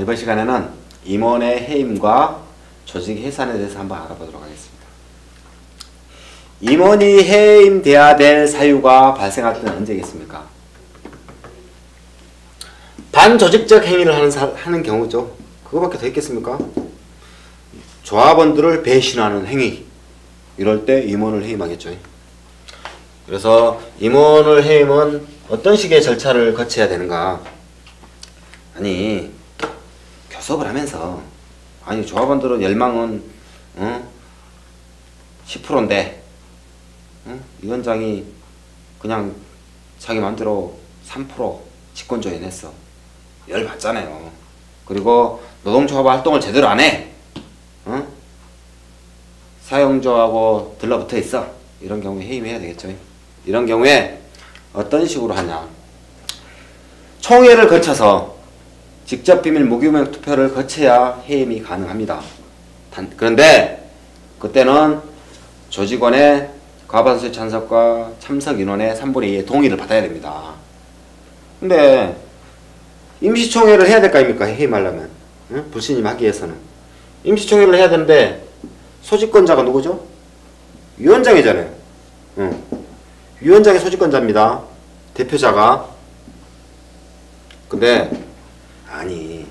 이번 시간에는 임원의 해임과 조직 해산에 대해서 한번 알아보도록 하겠습니다. 임원이 해임돼야 될 사유가 발생할 때는 언제겠습니까? 반조직적 행위를 하는 경우죠. 그거밖에 더 있겠습니까? 조합원들을 배신하는 행위, 이럴 때 임원을 해임하겠죠. 그래서 임원을 해임은 어떤 식의 절차를 거쳐야 되는가? 아니, 교섭을 하면서, 아니 조합원들은 열망은 10%인데 위원장이 그냥 자기 마음대로 3% 직권조연했어. 열받잖아요. 그리고 노동조합 활동을 제대로 안 해. 사용조하고 들러붙어 있어. 이런 경우에 해임해야 되겠죠. 이런 경우에 어떤 식으로 하냐? 총회를 거쳐서 직접 비밀 무기명 투표를 거쳐야 해임이 가능합니다. 그런데 그때는 조직원의 과반수의 찬석과 참석 인원의 3분의 2의 동의를 받아야 됩니다. 근데 임시총회를 해야 될 거 아닙니까? 해임하려면. 불신임하기 위해서는. 임시총회를 해야 되는데 소집권자가 누구죠? 위원장이잖아요. 위원장이 소집권자입니다. 대표자가. 근데 아니,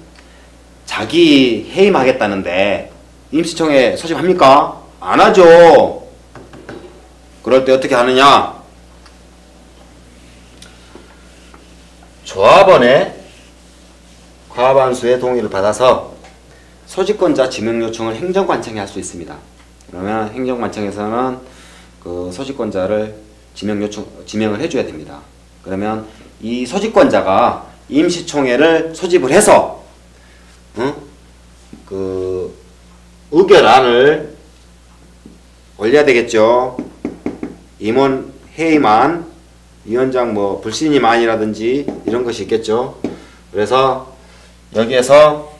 자기 해임하겠다는데 임시총회 소집합니까? 안 하죠. 그럴 때 어떻게 하느냐? 조합원의 과반수의 동의를 받아서 소집권자 지명 요청을 행정관청에 할 수 있습니다. 그러면 행정관청에서는 그 소집권자를 지명을 해줘야 됩니다. 그러면 이 소집권자가 임시총회를 소집을 해서 그 의결안을 올려야 되겠죠. 임원 해임안, 위원장 뭐 불신임안이라든지 이런 것이 있겠죠. 그래서 여기에서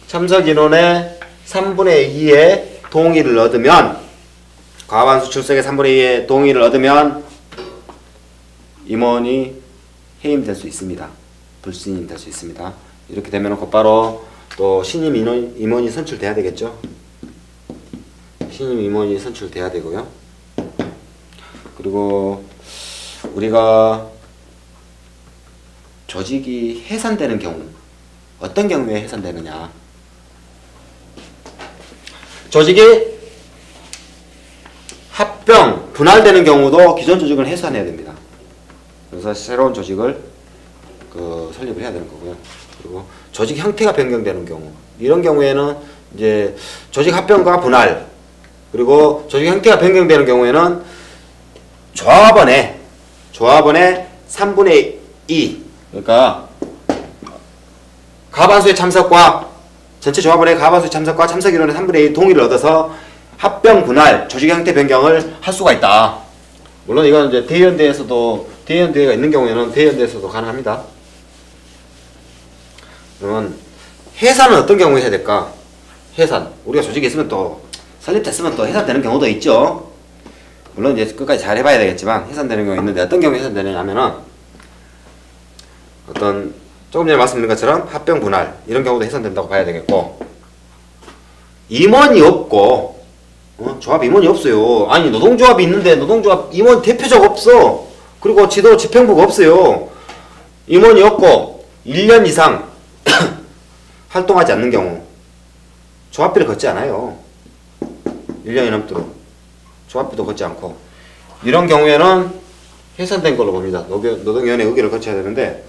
참석 인원의 3분의 2의 동의를 얻으면, 과반수 출석의 3분의 2의 동의를 얻으면 임원이 해임될 수 있습니다. 불신임 될 수 있습니다. 이렇게 되면 곧바로 또 신임 임원이 선출돼야 되겠죠. 신임 임원이 선출돼야 되고요. 그리고 우리가 조직이 해산되는 경우, 어떤 경우에 해산되느냐? 조직이 합병, 분할되는 경우도 기존 조직을 해산해야 됩니다. 그래서 새로운 조직을 설립을 해야 되는 거고요. 그리고 조직 형태가 변경되는 경우, 이런 경우에는 이제 조직 합병과 분할, 그리고 조직 형태가 변경되는 경우에는 조합원의 3분의 2, 그러니까 과반수의 참석과 전체 조합원의 과반수의 참석과 참석 인원의 3분의 2 동의를 얻어서 합병, 분할, 조직 형태 변경을 할 수가 있다. 물론 이건 이제 대의원대회가 있는 경우에는 대의원대회에서도 가능합니다. 그러면 해산은 어떤 경우에 해야 될까? 해산. 우리가 조직에 있으면 또 설립됐으면 또 해산되는 경우도 있죠. 물론 이제 끝까지 잘 해봐야 되겠지만 해산되는 경우 있는데, 어떤 경우에 해산되느냐면은 어떤 조금 전에 말씀드린 것처럼 합병, 분할 이런 경우도 해산된다고 봐야 되겠고, 임원이 없고 조합 임원이 없어요. 아니, 노동조합이 있는데 노동조합 임원 대표자가 없어. 그리고 지도 집행부가 없어요. 임원이 없고 1년 이상 활동하지 않는 경우 조합비를 걷지 않아요. 1년이 넘도록 조합비도 걷지 않고, 이런 경우에는 해산된 걸로 봅니다. 노동위원회 의결을 거쳐야 되는데,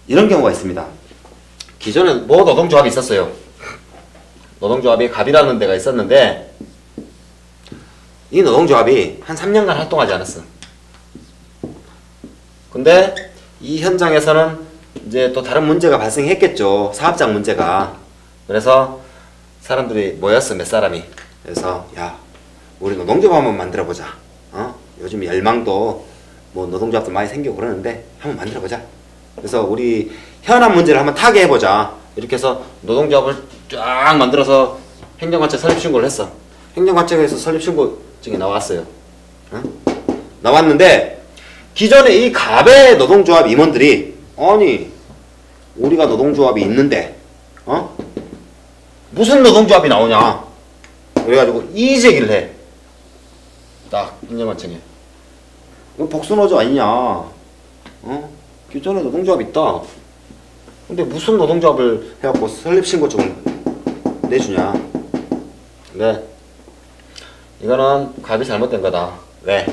이런 경우가 있습니다. 기존에 뭐 노동조합이 있었어요. 노동조합이 갑이라는 데가 있었는데, 이 노동조합이 한 3년간 활동하지 않았어. 근데 이 현장에서는 이제 또 다른 문제가 발생했겠죠. 사업장 문제가. 그래서 사람들이 모였어, 몇 사람이. 그래서 야, 우리 노동조합 한번 만들어보자. 요즘 열망도 뭐 노동조합도 많이 생기고 그러는데 한번 만들어보자. 그래서 우리 현안 문제를 한번 타개해보자. 이렇게 해서 노동조합을 쫙 만들어서 행정관청 설립신고를 했어. 행정관청에서 설립신고증이 나왔어요. 나왔는데 기존에 이 갑의 노동조합 임원들이, 아니 우리가 노동조합이 있는데 무슨 노동조합이 나오냐 그래가지고 이의제기를 해. 딱 행정관청에. 이거 복수노조 아니냐. 기존에 노동조합 있다. 근데 무슨 노동조합을 해갖고 설립신고증을 내주냐. 네. 이거는 갑이 잘못된 거다. 왜?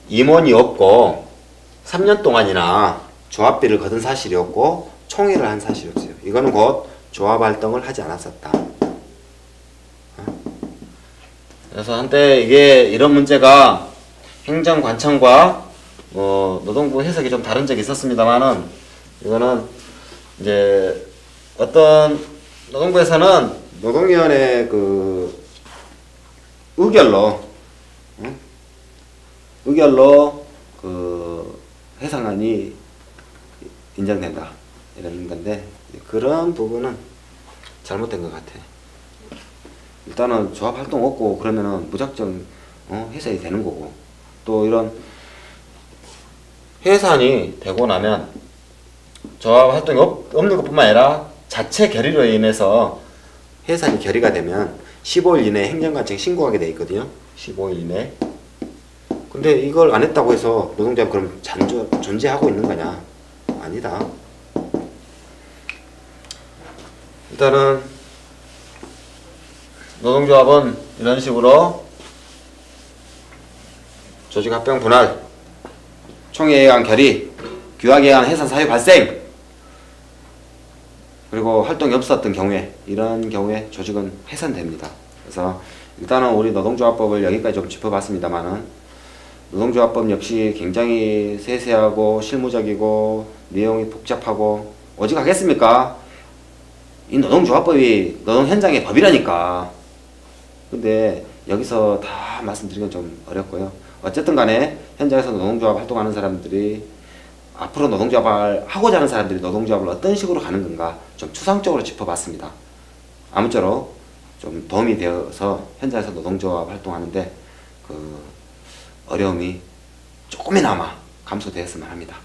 임원이 없고 3년 동안이나 조합비를 거둔 사실이 없고 총회를 한 사실이 없어요. 이거는 곧 조합 활동을 하지 않았었다. 그래서 한때 이게 이런 문제가 행정관청과 노동부 해석이 좀 다른 적이 있었습니다만은 이거는 이제 어떤 노동부에서는 노동위원회 그 의결로 그 해상안이 인정된다 이런 건데 그런 부분은 잘못된 것 같아. 일단은 조합 활동 없고 그러면은 무작정 해산이 되는 거고 또 이런 해산이 되고 나면 조합 활동이 없는 것뿐만 아니라 자체 결의로 인해서 해산이 결의가 되면 15일 이내에 행정관청에 신고하게 돼 있거든요. 15일 이내. 근데 이걸 안 했다고 해서 노동조합 그럼 존재하고 있는 거냐? 아니다. 일단은 노동조합은 이런 식으로 조직합병 분할, 총회에 의한 결의, 규약에 의한 해산 사유 발생, 그리고 활동이 없었던 경우에 이런 경우에 조직은 해산됩니다. 그래서 일단은 우리 노동조합법을 여기까지 좀 짚어봤습니다만은 노동조합법 역시 굉장히 세세하고 실무적이고 내용이 복잡하고 오직 하겠습니까? 이 노동조합법이 노동 현장의 법이라니까. 근데 여기서 다 말씀드리긴 좀 어렵고요. 어쨌든 간에 현장에서 노동조합 활동하는 사람들이 앞으로 노동조합을 하고자 하는 사람들이 노동조합을 어떤 식으로 가는 건가 좀 추상적으로 짚어봤습니다. 아무쪼록 좀 도움이 되어서 현장에서 노동조합 활동하는데 그 어려움이 조금이나마 감소되었으면 합니다.